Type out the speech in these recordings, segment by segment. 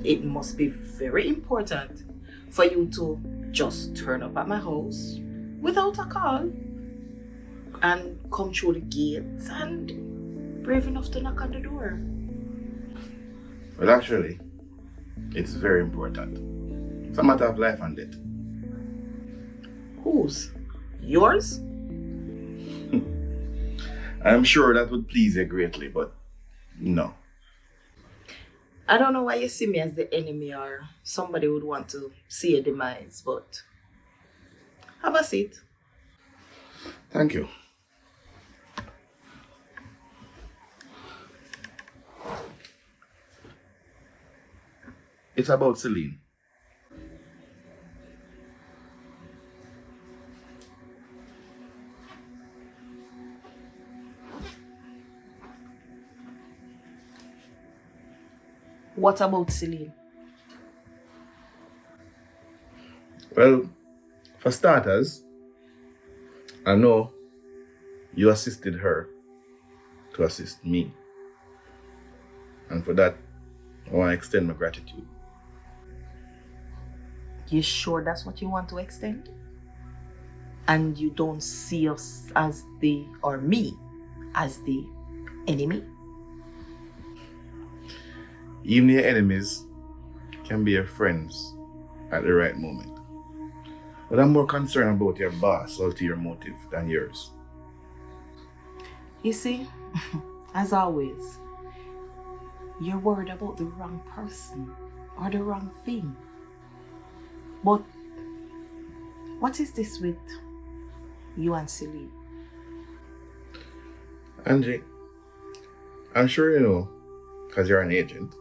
It must be very important for you to just turn up at my house without a call and come through the gates and brave enough to knock on the door. Well, actually, it's very important. It's a matter of life and death. Whose? Yours? I'm sure that would please you greatly, but no. I don't know why you see me as the enemy or somebody would want to see a demise, but have a seat. Thank you. It's about Celine. What about Celine? Well, for starters, I know you assisted her to assist me. And for that, I want to extend my gratitude. You sure that's what you want to extend? And you don't see us as or me as the enemy? Even your enemies can be your friends at the right moment. But I'm more concerned about your boss' ulterior motive than yours. You see, as always, you're worried about the wrong person or the wrong thing. But what is this with you and Celine? Angie, I'm sure you know, because you're an agent,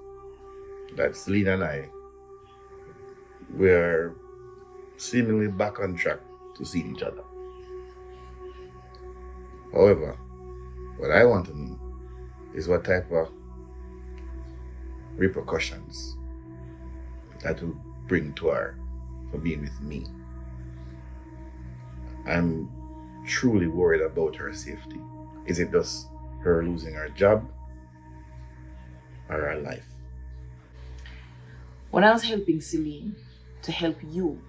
that Celine and I, we're seemingly back on track to see each other. However, what I want to know is what type of repercussions that will bring to her for being with me. I'm truly worried about her safety. Is it just her losing her job or her life? When I was helping Celine to help you,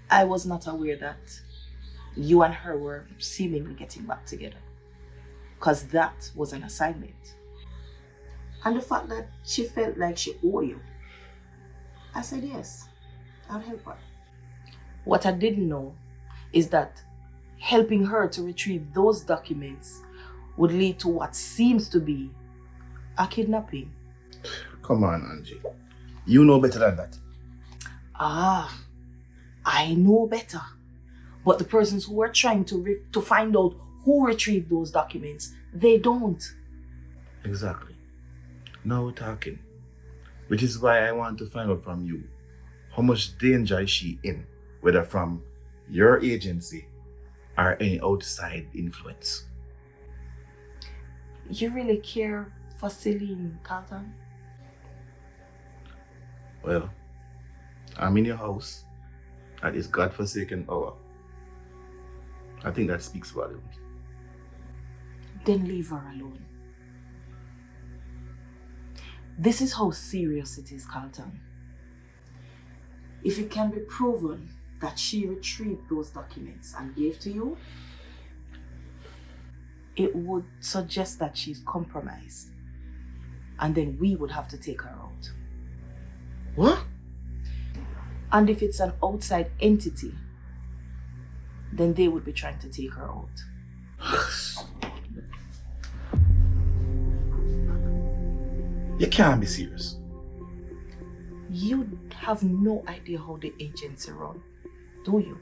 I was not aware that you and her were seemingly getting back together. Because that was an assignment. And the fact that she felt like she owed you, I said yes, I'll help her. What I didn't know is that helping her to retrieve those documents would lead to what seems to be a kidnapping. Come on, Angie. You know better than that. I know better. But the persons who are trying to find out who retrieved those documents, they don't. Exactly. Now we're talking. Which is why I want to find out from you, how much danger is she in, whether from your agency or any outside influence? You really care for Celine, Carlton? Well, I'm in your house at this godforsaken hour. I think that speaks volumes. Then leave her alone. This is how serious it is, Carlton. If it can be proven that she retrieved those documents and gave to you, it would suggest that she's compromised. And then we would have to take her out. What? And if it's an outside entity, then they would be trying to take her out. You can't be serious. You have no idea how the agency run, do you?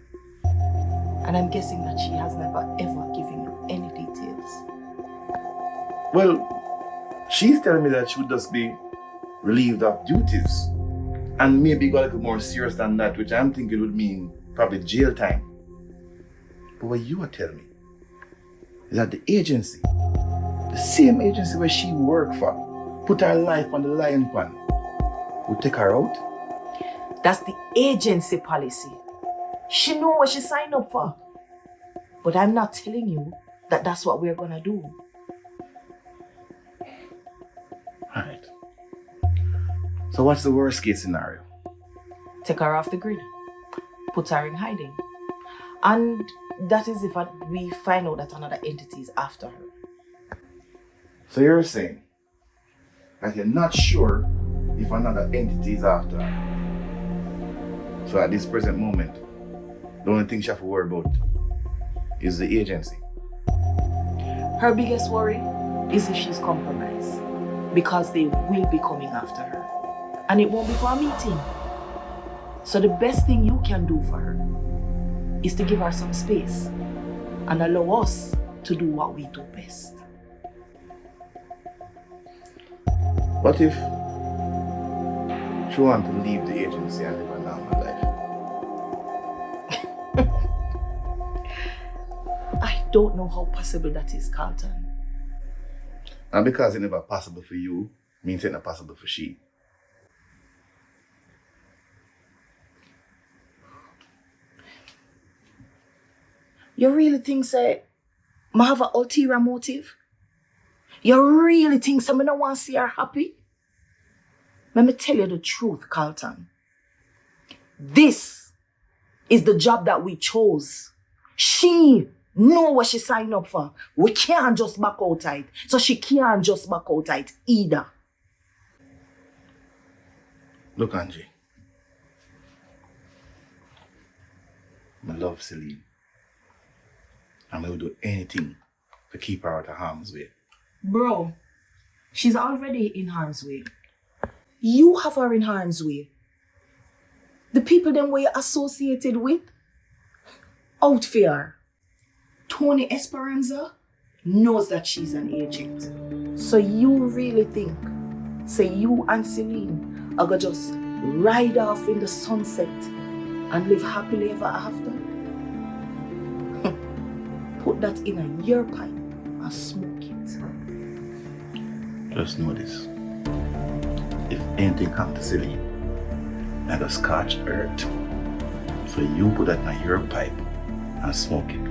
And I'm guessing that she has never ever given you any details. Well, she's telling me that she would just be relieved of duties and maybe go a little more serious than that, which I'm thinking would mean probably jail time. But what you are telling me is that the agency, the same agency where she worked for, put her life on the lion pan, would take her out? That's the agency policy. She know what she signed up for. But I'm not telling you that that's what we're gonna do. Alright. So what's the worst case scenario? Take her off the grid. Put her in hiding. And that is if we find out that another entity is after her. So you're saying that you're not sure if another entity is after her. So at this present moment, the only thing she have to worry about is the agency. Her biggest worry is if she's compromised, because they will be coming after her. And it won't be for a meeting. So the best thing you can do for her is to give her some space and allow us to do what we do best. What if she wants to leave the agency and live a normal life? I don't know how possible that is, Carlton. And because it's never possible for you, means it's not possible for she. You really think, say, I have an ulterior motive? You really think so I don't want to see her happy? Let me tell you the truth, Carlton. This is the job that we chose. She know what she signed up for. We can't just back out of it. So she can't just back out of it either. Look, Angie. I love Celine. And I will do anything to keep her out of harm's way. Bro, she's already in harm's way. You have her in harm's way. The people them we're associated with, out for her. Tony Xpressionz knows that she's an agent. So you really think, say you and Celine are gonna just ride off in the sunset and live happily ever after? Put that in a ear pipe and smoke it. Just know this. If anything happens to Celine, I go scorch earth. So you put that in your pipe and smoke it.